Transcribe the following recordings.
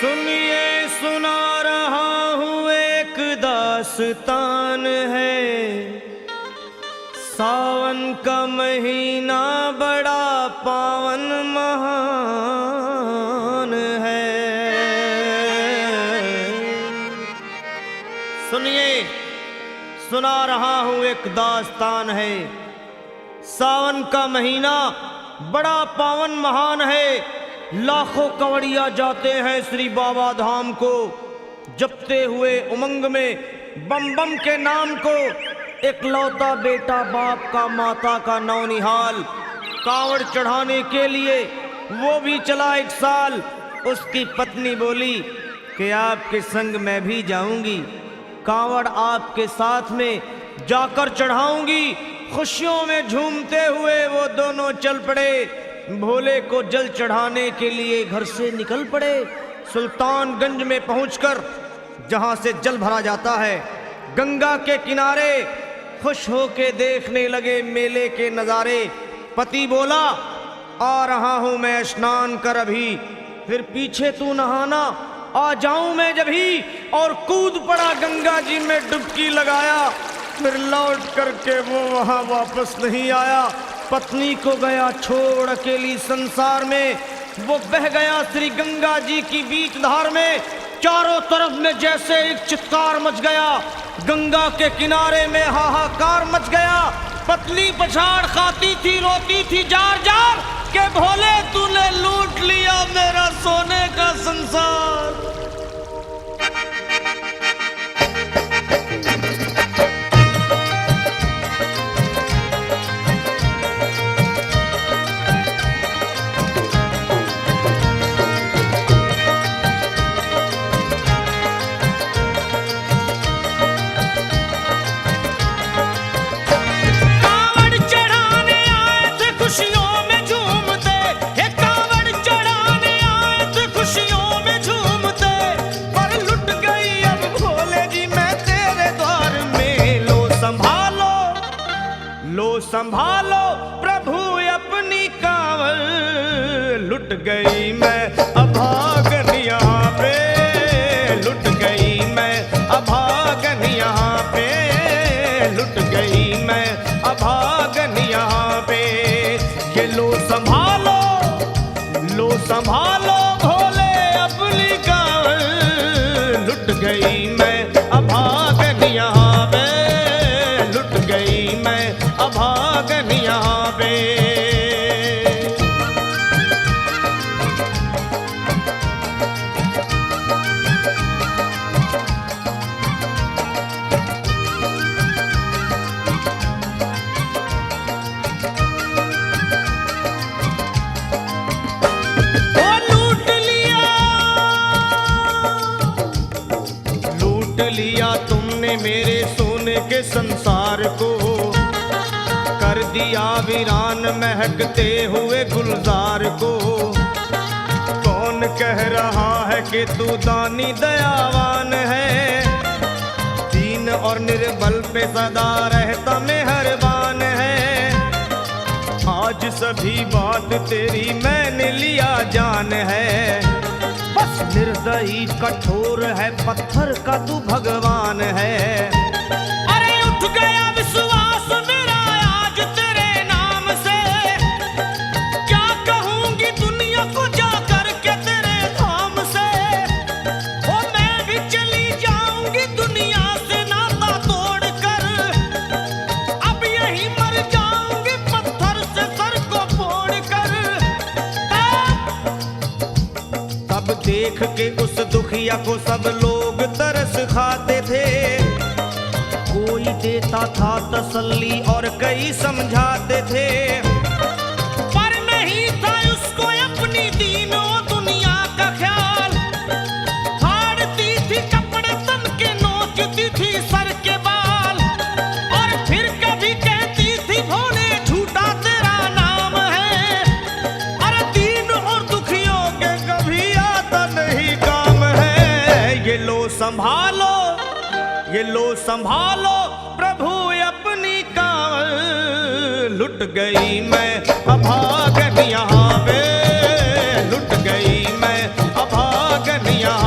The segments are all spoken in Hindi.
सुनिए सुना रहा हूँ एक दास्तान है। सावन का महीना बड़ा पावन महान है। सुनिए सुना रहा हूँ एक दास्तान है। सावन का महीना बड़ा पावन महान है। लाखों कवड़िया जाते हैं श्री बाबा धाम को, जपते हुए उमंग में बम बम के नाम को। एक लौता बेटा बाप का माता का नौनिहाल कांवड़ चढ़ाने के लिए वो भी चला एक साल। उसकी पत्नी बोली कि आपके संग मैं भी जाऊंगी, कांवड़ आपके साथ में जाकर चढ़ाऊंगी। खुशियों में झूमते हुए वो दोनों चल पड़े। भोले को जल चढ़ाने के लिए घर से निकल पड़े। सुल्तानगंज में पहुंचकर जहां से जल भरा जाता है, गंगा के किनारे खुश होके देखने लगे मेले के नज़ारे। पति बोला आ रहा हूं मैं स्नान कर अभी, फिर पीछे तू नहाना आ जाऊं मैं जभी। और कूद पड़ा गंगा जी में डुबकी लगाया। फिर लौट करके वो वहां वापस नहीं आया। पत्नी को गया छोड़ अकेली संसार में। वो बह गया श्री गंगा जी की बीच धार में। चारों तरफ में जैसे एक चित्कार मच गया। गंगा के किनारे में हाहाकार मच गया। पत्नी पछाड़ खाती थी, रोती थी जार जार के भोले तूने लूट लिया मेरा सोने का संसार। संभालो प्रभु अपनी कांवड़, लुट गई मैं अभागन यहाँ पे। लुट गई मैं अभागन यहाँ पे। लुट गई मैं अभागन यहाँ पे। ये लो संभालो भोले अपनी कांवड़, लुट गई मैं अभागन यहाँ पे। लुट गई मैं अभागन यहाँ पे। लूट लिया तुमने मेरे सोने के संसार को, कर दिया वीरान महकते हुए गुलजार को। कौन कह रहा है कि तू दानी दयावान है, दीन और निर्बल पे सदा रहता मेहरबान है। आज सभी बात तेरी मैंने लिया जान है, बस निर्दयी कठोर है पत्थर का तू भगवान है। अरे उठ गया विश्वास मेरा आज तेरे नाम से, क्या कहूंगी दुनिया को जाकर के तेरे धाम से। ओ मैं भी चली जाऊंगी दुनिया से नाता तोड़कर, अब यही मर जाऊंगी पत्थर से सर को फोड़कर। तब देख के उस दुखिया को सब लोग तरस खाते थे। कोई देता था तसल्ली और कई समझाते थे, पर नहीं था उसको अपनी दीनों दुनिया का ख्याल। फाड़ती थी कपड़े तन के, नोचती थी सर के बाल, और फिर कभी कहती थी भोले झूठा तेरा नाम है। अरे दीन और दुखियों के कभी आता नहीं काम है। ये लो संभालो प्रभु अपनी कांवड़, लुट गई मैं अभागन यहाँ पे। लुट गई मैं अभागन यहाँ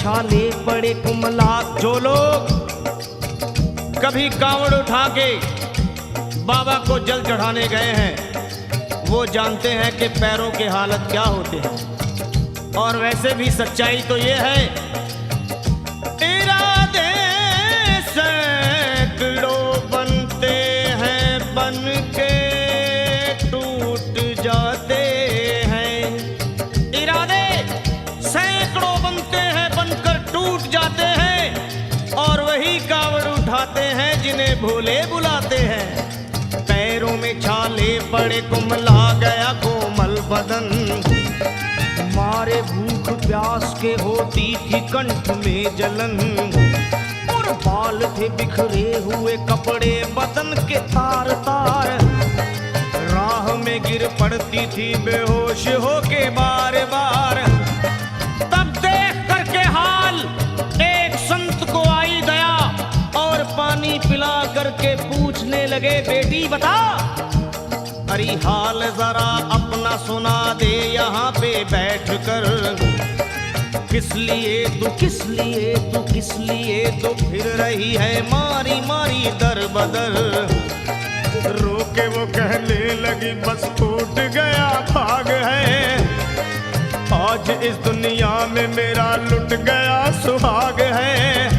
छाले पड़े कुमला। जो लोग कभी कांवड़ उठा के बाबा को जल चढ़ाने गए हैं वो जानते हैं कि पैरों के हालत क्या होते हैं। और वैसे भी सच्चाई तो ये है, इरादे सैकड़ों बनते हैं बन के टूट जाते हैं। इरादे सैकड़ों बनते हैं बनकर टूट जाते हैं। और वही कावड़ उठाते हैं जिन्हें भोले बुलाते हैं। पैरों में छाले पड़े कुमला गया कोमल बदन। मारे भूख प्यास के होती थी कंठ में जलन। और बाल थे बिखरे हुए कपड़े बदन के तार तार। राह में गिर पड़ती थी बेहोश होके बार बार। तब देख करके हाल एक संत को आई दया और पानी पिला करके पूछने लगे, बेटी बता अरे हाल जरा अपना सुना दे यहाँ पे बैठ कर। किस लिए तू किस लिए तू किस लिए तो फिर रही है मारी मारी दर बदर। रोके वो कहने लगी बस टूट गया भाग है। आज इस दुनिया में मेरा लुट गया सुहाग है।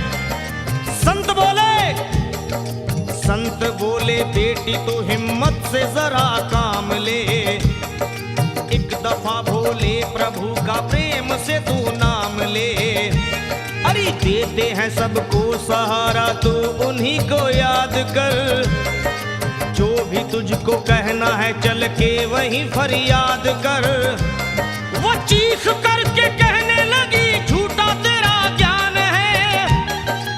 संत बोले बेटी तो हिम्मत से जरा काम ले। एक दफा भोले प्रभु का प्रेम से तू नाम ले। अरे देते हैं सबको सहारा तू उन्हीं को याद कर। जो भी तुझको कहना है चल के वहीं फरियाद कर। वो चीख करके कहने लगी झूठा तेरा ज्ञान है।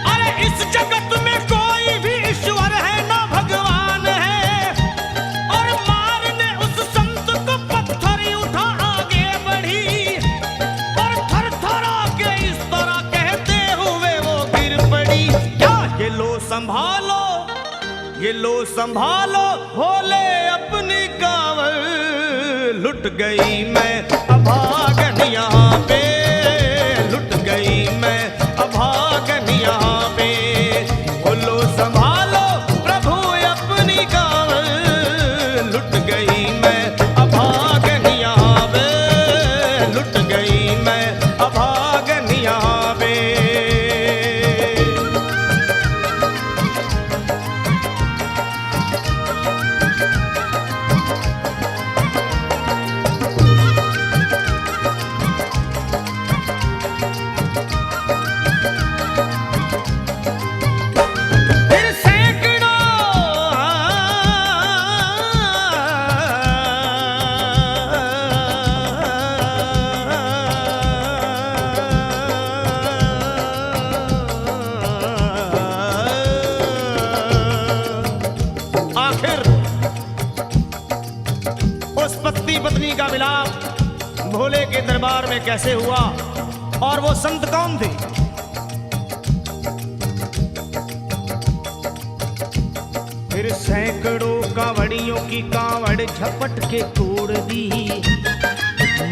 अरे इस जगत में कोई भी ईश्वर है ना भगवान है। और मारने उस संत को पत्थर उठा आगे बढ़ी। और थर थर के इस तरह कहते हुए वो गिर पड़ी। क्या ये लो संभालो ये लो संभालो भोले अपनी कांवड़। लुट गई मैं अभागन यहाँ पे। लुट गई मैं अभागन यहाँ पे। बोलो संभालो प्रभु अपनी कांवड़। लुट गई मैं अभागन यहाँ पे। लुट गई मैं अभागन यहाँ पे। पत्नी का मिलाप भोले के दरबार में कैसे हुआ और वो संत कौन थे? फिर सैकड़ों कांवड़ियों की कांवड़ झपट के तोड़ दी।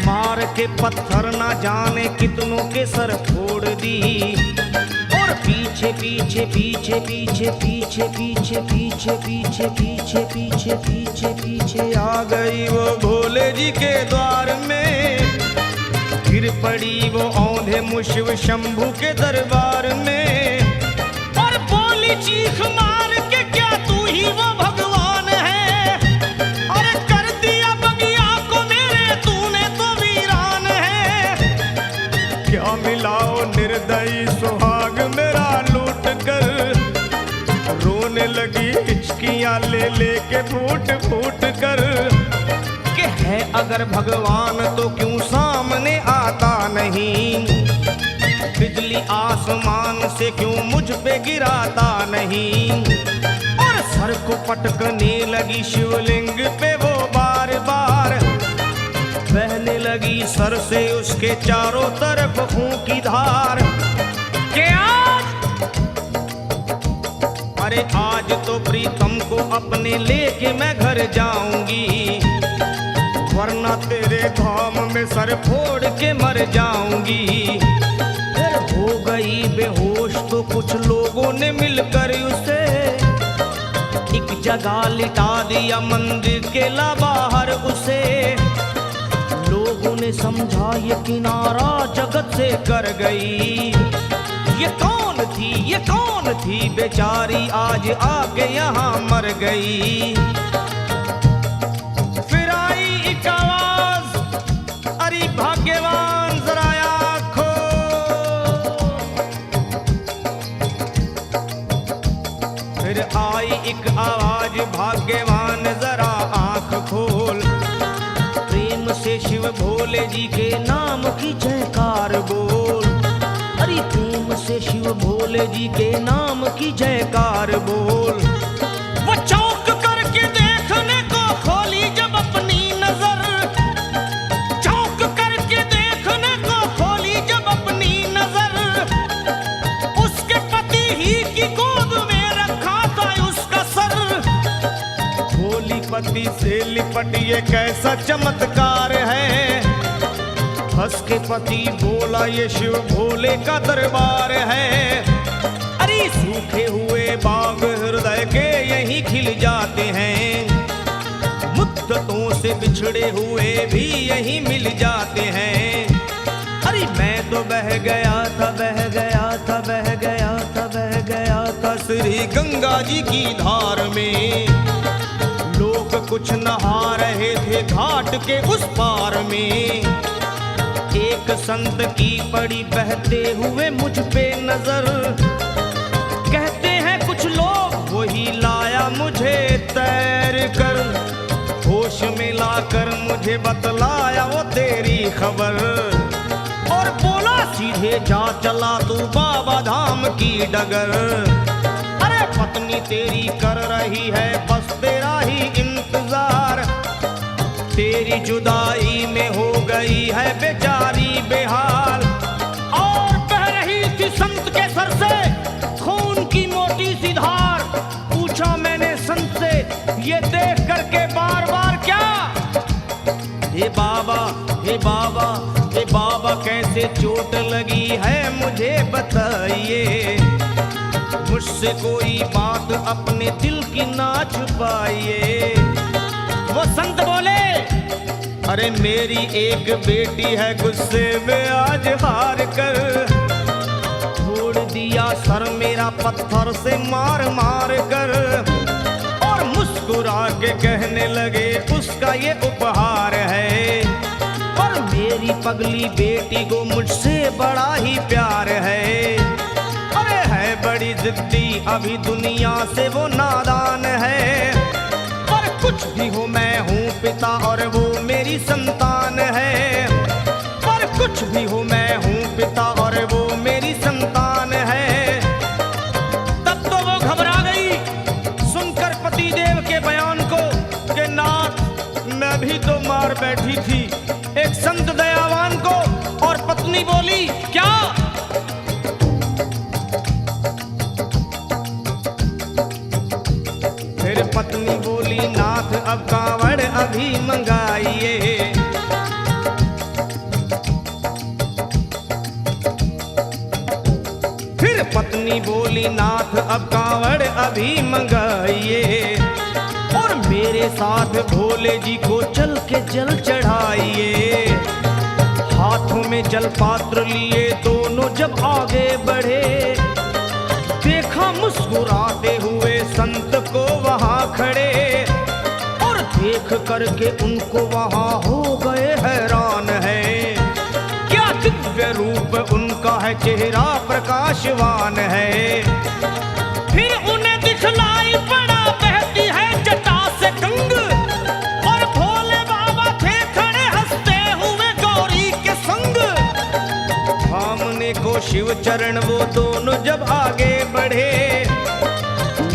मार के पत्थर ना जाने कितनों के सर फोड़ दी। और पीछे पीछे पीछे पीछे पीछे पीछे पीछे पीछे पीछे पीछे पीछे पीछे आ गई वो भोले जी के द्वार में। गिर पड़ी वो औंधे मुशिव शंभू के दरबार में। और बोली चीख मार के क्या तू ही वो भगवान है? अरे कर दिया बगिया को मेरे तूने तो वीरान है। क्या मिलाओ निर्दयी सुहाग मेरा लूट कर। रोने लगी हिचकियां ले लेके फूट फूट कर। कि है अगर भगवान तो क्यों सामने आता नहीं? बिजली आसमान से क्यों मुझ पे गिराता नहीं? और सर को पटकने लगी शिवलिंग पे वो बार बार। बहने लगी सर से उसके चारों तरफ खून की धार। के अरे आज तो प्रीतम को अपने लेके मैं घर जाऊंगी। वरना तेरे धाम में सर फोड़ के मर जाऊंगी। फिर हो जगह लिटा दिया मंदिर के ला बाहर उसे। लोगों ने समझा ये किनारा जगत से कर गई। ये कौन थी बेचारी आज आके यहाँ मर गई। फिर आई एक आवाज, अरे भाग्यवान जरा आँखो। फिर आई एक आवाज, भाग्यवान जरा आँख खोल। प्रेम से शिव भोले जी के नाम की जयकार बोल। अरे प्रेम से शिव भोले जी के नाम की जयकार बोल। वो चौंक करके देखने को खोली जब अपनी नजर। चौंक करके देखने को खोली जब अपनी नजर। उसके पति ही की गोद में रखा था उसका सर। भोली पति से लिपट ये कैसा चमत्कार है। हंस के पति बोला ये शिव भोले का दरबार है। अरे सूखे हुए बाग हृदय के यहीं खिल जाते हैं। मुद्दतों से बिछड़े हुए भी यहीं मिल जाते हैं। अरे मैं तो बह गया था श्री गंगा जी की धार में। लोग कुछ नहा रहे थे घाट के उस पार में। एक संत की पड़ी बहते हुए मुझ पे नजर। कहते हैं कुछ लोग वही लाया मुझे तैर कर। होश में लाकर मुझे बतलाया वो तेरी खबर। और बोला सीधे जा चला तू बाबा धाम की डगर। अरे पत्नी तेरी कर रही है बस तेरा ही इंतजार। तेरी जुदाई में हो गई है बेचारी बेहाल। और बह रही थी संत के सर से खून की मोटी सी धार। पूछा मैंने संत से ये देख करके बार बार क्या। हे बाबा हे बाबा हे बाबा कैसे चोट लगी है मुझे बताइए। मुझसे कोई बात अपने दिल की ना छुपाइए। वो संत बोले अरे मेरी एक बेटी है गुस्से में आज हार कर। छोड़ दिया सर मेरा पत्थर से मार मार कर। और मुस्कुरा के कहने लगे उसका ये उपहार है। और मेरी पगली बेटी को मुझसे बड़ा ही प्यार है। अरे है बड़ी जिद्दी अभी दुनिया से वो नादान है। पर कुछ भी हो मैं हूँ पिता और वो मेरी संतान है। पर कुछ भी हो मैं हूँ पिता और वो मेरी संतान है। तब तो वो घबरा गई सुनकर पतिदेव के बयान को कि नाथ मैं भी तो मार बैठी थी एक संत दयावान को। और पत्नी बोली क्या। फिर पत्नी बोली नाथ अब कांवड़ अभी मंगाइए। फिर पत्नी बोली नाथ अब कांवड़ अभी मंगाइए। और मेरे साथ भोले जी को चल के जल चढ़ाइए। हाथों में जल पात्र लिए दोनों जब आगे बढ़े। देखा मुस्कुराते हुए संत को वहां खड़े। और देख करके उनको वहां हो गए हैरान है। क्या दिव्य रूप उनका है चेहरा प्रकाशवान है। फिर उन्हें दिखलाई पड़ा बहती है जटा से गंग। और भोले बाबा थे खड़े हंसते हुए गौरी के संग। सामने को शिव चरण वो दोनों जब आगे बढ़े।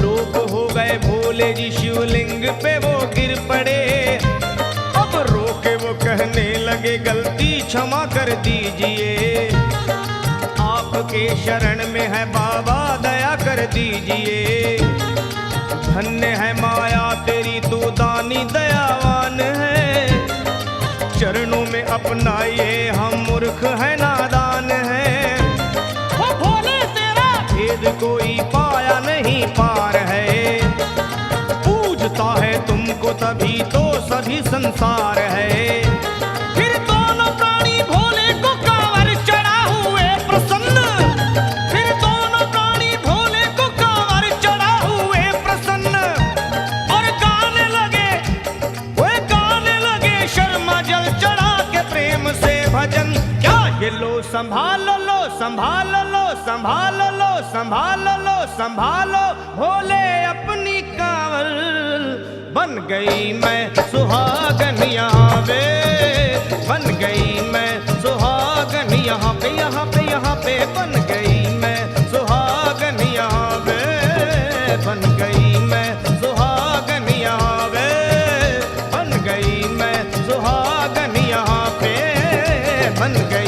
लोग हो गए भोले जी शिवलिंग पे वो गिर पड़े। अब रोके वो कहने लगे गलती क्षमा कर दीजिए। आपके शरण में है बाबा दया कर दीजिए। धन्य है माया तेरी तू दानी दयावान है। चरणों में अपनाइए हम मूर्ख है नादान है। वो भोले तेरा भेद कोई पाया नहीं पार है। देखो तभी तो सभी संसार है। फिर दोनों प्राणी भोले को कांवर चढ़ा हुए प्रसन्न, फिर दोनों प्राणी भोले को कांवर चढ़ा हुए प्रसन्न, और गाने लगे, वे गाने लगे शर्मा जल चढ़ा के प्रेम से भजन। क्या ये लो संभाल लो, संभाल लो, संभाल लो, संभाल लो, संभालो भोले अपनी कांवर। बन गई मैं सुहागन यहाँ पे, बन गई मैं सुहागन यहाँ पे, यहाँ पे, यहाँ पे बन गई मैं सुहागन यहाँ पे, बन गई मैं सुहागन यहाँ पे, बन गई मैं सुहागन यहाँ पे, बन गई